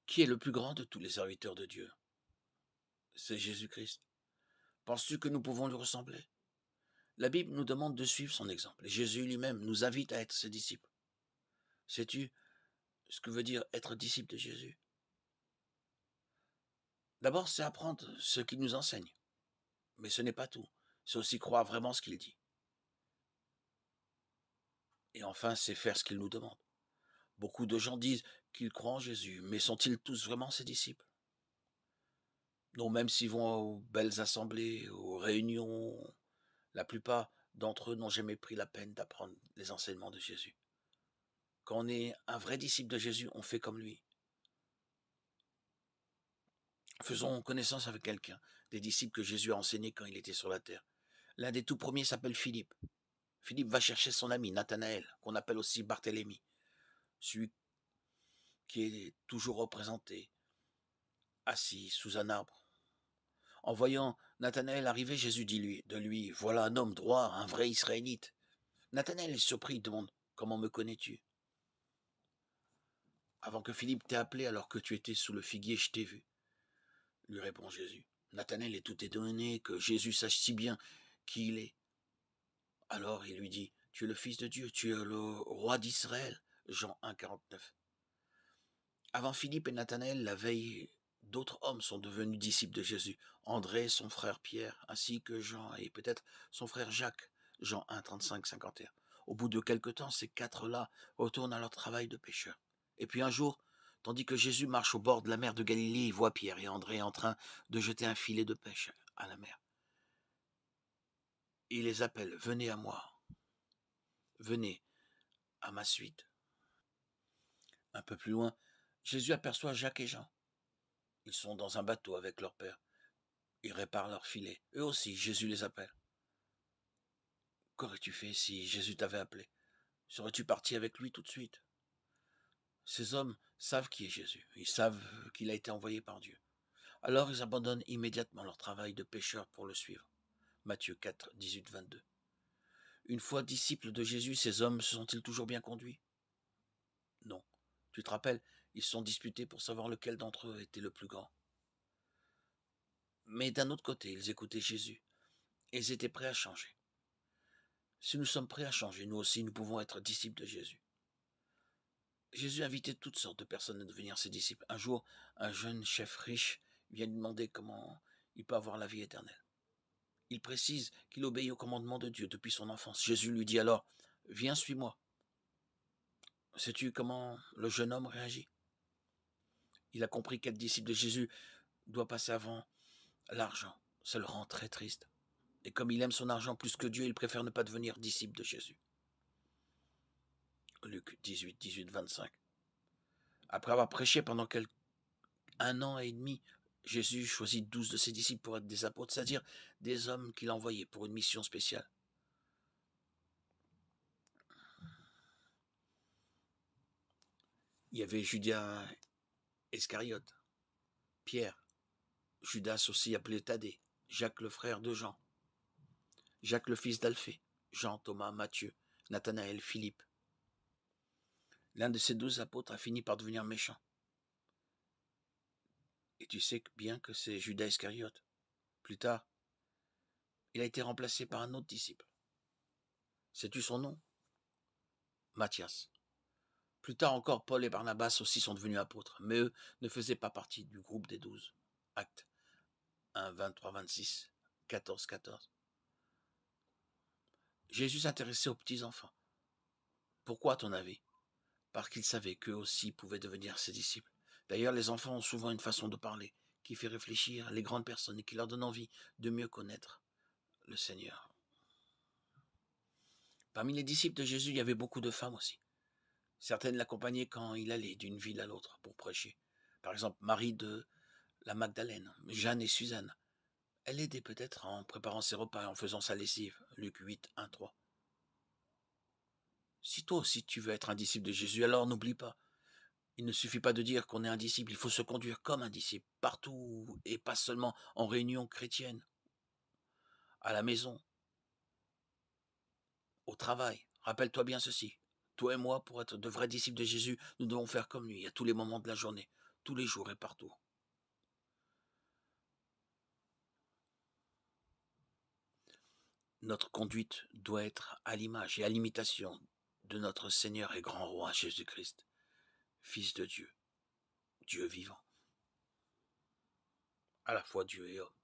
Qui est le plus grand de tous les serviteurs de Dieu? C'est Jésus-Christ. Penses-tu que nous pouvons lui ressembler? La Bible nous demande de suivre son exemple et Jésus lui-même nous invite à être ses disciples. Sais-tu ce que veut dire être disciple de Jésus? D'abord, c'est apprendre ce qu'il nous enseigne, mais ce n'est pas tout. C'est aussi croire vraiment ce qu'il dit. Et enfin, c'est faire ce qu'il nous demande. Beaucoup de gens disent qu'ils croient en Jésus, mais sont-ils tous vraiment ses disciples? Non, même s'ils vont aux belles assemblées, aux réunions, la plupart d'entre eux n'ont jamais pris la peine d'apprendre les enseignements de Jésus. Quand on est un vrai disciple de Jésus, on fait comme lui. Faisons connaissance avec quelqu'un, des disciples que Jésus a enseignés quand il était sur la terre. L'un des tout premiers s'appelle Philippe. Philippe va chercher son ami Nathanaël, qu'on appelle aussi Barthélemy, celui qui est toujours représenté, assis sous un arbre. En voyant Nathanaël arriver, Jésus dit de lui, voilà un homme droit, un vrai Israélite. Nathanaël est surpris, il demande, comment me connais-tu? Avant que Philippe t'ait appelé, alors que tu étais sous le figuier, je t'ai vu, lui répond Jésus. Nathanaël est tout étonné que Jésus sache si bien qui il est. Alors il lui dit, tu es le Fils de Dieu, tu es le roi d'Israël. Jean 1, 49. Avant Philippe et Nathanaël, la veille, d'autres hommes sont devenus disciples de Jésus. André, son frère Pierre, ainsi que Jean et peut-être son frère Jacques. Jean 1, 35, 51. Au bout de quelque temps, ces quatre-là retournent à leur travail de pêcheurs. Et puis un jour, tandis que Jésus marche au bord de la mer de Galilée, il voit Pierre et André en train de jeter un filet de pêche à la mer. Il les appelle, venez à moi, venez à ma suite. Un peu plus loin, Jésus aperçoit Jacques et Jean. Ils sont dans un bateau avec leur père. Ils réparent leur filet. Eux aussi, Jésus les appelle. Qu'aurais-tu fait si Jésus t'avait appelé? Serais-tu parti avec lui tout de suite? Ces hommes savent qui est Jésus. Ils savent qu'il a été envoyé par Dieu. Alors ils abandonnent immédiatement leur travail de pêcheurs pour le suivre. Matthieu 4, 18, 22. Une fois disciples de Jésus, ces hommes se sont-ils toujours bien conduits? Non. Tu te rappelles, ils se sont disputés pour savoir lequel d'entre eux était le plus grand. Mais d'un autre côté, ils écoutaient Jésus. Et ils étaient prêts à changer. Si nous sommes prêts à changer, nous aussi, nous pouvons être disciples de Jésus. Jésus invitait toutes sortes de personnes à devenir ses disciples. Un jour, un jeune chef riche vient lui demander comment il peut avoir la vie éternelle. Il précise qu'il obéit au commandement de Dieu depuis son enfance. Jésus lui dit alors, viens, suis-moi. Sais-tu comment le jeune homme réagit? Il a compris qu'être disciple de Jésus doit passer avant l'argent. Ça le rend très triste. Et comme il aime son argent plus que Dieu, il préfère ne pas devenir disciple de Jésus. Luc 18, 18, 25. Après avoir prêché pendant un an et demi, Jésus choisit 12 de ses disciples pour être des apôtres, c'est-à-dire des hommes qu'il a envoyés pour une mission spéciale. Il y avait Judas Iscariote, Pierre, Judas aussi appelé Thaddée, Jacques le frère de Jean, Jacques le fils d'Alphée, Jean, Thomas, Matthieu, Nathanaël, Philippe. L'un de ces 12 apôtres a fini par devenir méchant. Et tu sais bien que c'est Judas Iscariote. Plus tard, il a été remplacé par un autre disciple. Sais-tu son nom? Matthias. Plus tard encore, Paul et Barnabas aussi sont devenus apôtres, mais eux ne faisaient pas partie du groupe des 12. Actes 1, 23, 26, 14, 14. Jésus s'intéressait aux petits-enfants. Pourquoi, à ton avis? Parce qu'il savait qu'eux aussi pouvaient devenir ses disciples. D'ailleurs, les enfants ont souvent une façon de parler qui fait réfléchir les grandes personnes et qui leur donne envie de mieux connaître le Seigneur. Parmi les disciples de Jésus, il y avait beaucoup de femmes aussi. Certaines l'accompagnaient quand il allait d'une ville à l'autre pour prêcher. Par exemple, Marie de la Magdalène, Jeanne et Suzanne. Elle aidait peut-être en préparant ses repas et en faisant sa lessive. Luc 8, 1, 3. Si toi aussi tu veux être un disciple de Jésus, alors n'oublie pas, il ne suffit pas de dire qu'on est un disciple, il faut se conduire comme un disciple, partout et pas seulement en réunion chrétienne, à la maison, au travail. Rappelle-toi bien ceci, toi et moi, pour être de vrais disciples de Jésus, nous devons faire comme lui à tous les moments de la journée. tous les jours et partout. Notre conduite doit être à l'image et à l'imitation de notre Seigneur et grand roi Jésus-Christ, Fils de Dieu, Dieu vivant, à la fois Dieu et homme.